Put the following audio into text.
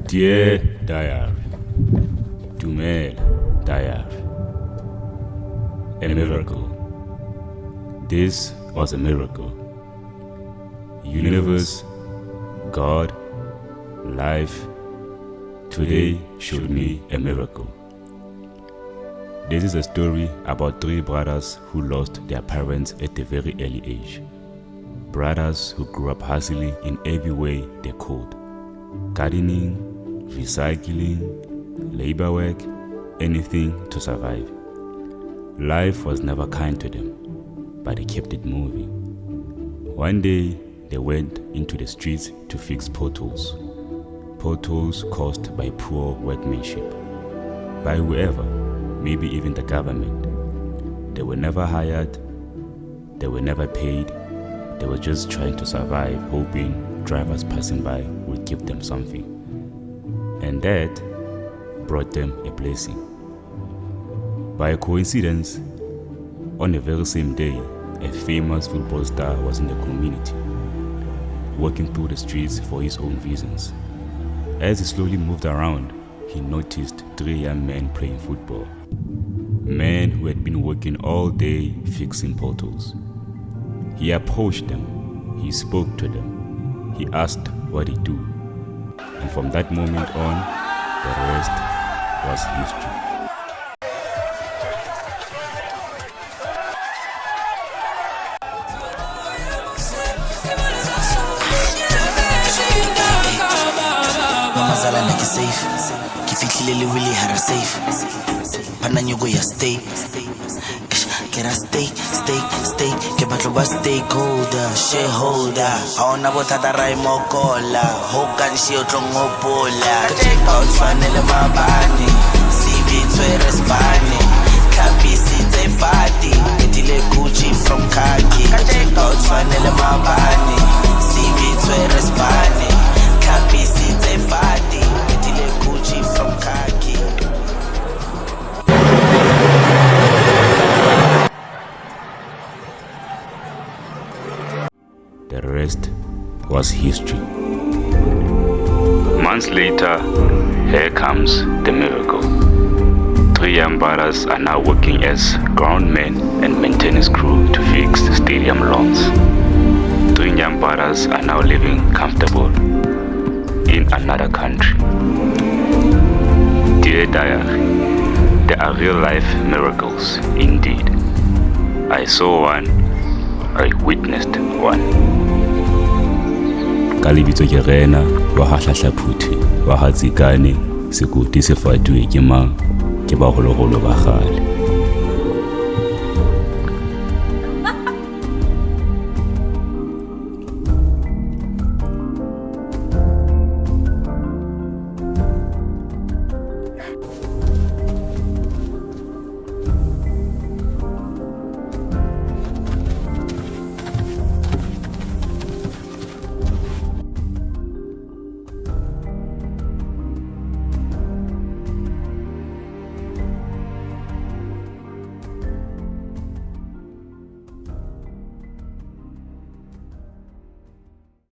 Dear Diary, Dumela Diary. A miracle. This was a miracle. Universe, God, life, today showed me a miracle. This is a story about three brothers who lost their parents at a very early age. Brothers who grew up hustling in every way they could. Gardening, recycling, labor work, anything to survive. Life was never kind to them, but they kept it moving. One day, they went into the streets to fix potholes. Potholes caused by poor workmanship. By whoever, maybe even the government. They were never hired, they were never paid, they were just trying to survive, hoping drivers passing by would give them something. And that brought them a blessing. By a coincidence, on the very same day, a famous football star was in the community, walking through the streets for his own reasons. As he slowly moved around, he noticed three young men playing football. Men who had been working all day fixing potholes. He approached them, he spoke to them, he asked what they do. And from that moment on, the rest was history. Mazala nake safe kifihlile really hara safe pana nyugo ya stay get a stay ke batlo ba stakeholder shareholder haona bothata rai mokola hokan shi otlongopola check out fanele mabani CV tswere spani kapisi tse party etile Gucci from khaki check out fanele mabani CV tswere spani kapisi tse party etile Gucci from khaki. The rest was history. Months later, here comes the miracle. Three young brothers are now working as groundmen and maintenance crew to fix stadium lawns. Three young brothers are now living comfortable in another country. Dear Diary, there are real-life miracles indeed. I saw one, I witnessed one. Ka lebitso ke Rena wa ha Hlahlaphuthi wa ha Tsikane Sekoti se fatwe ke mang ke baholoholo ba kgale.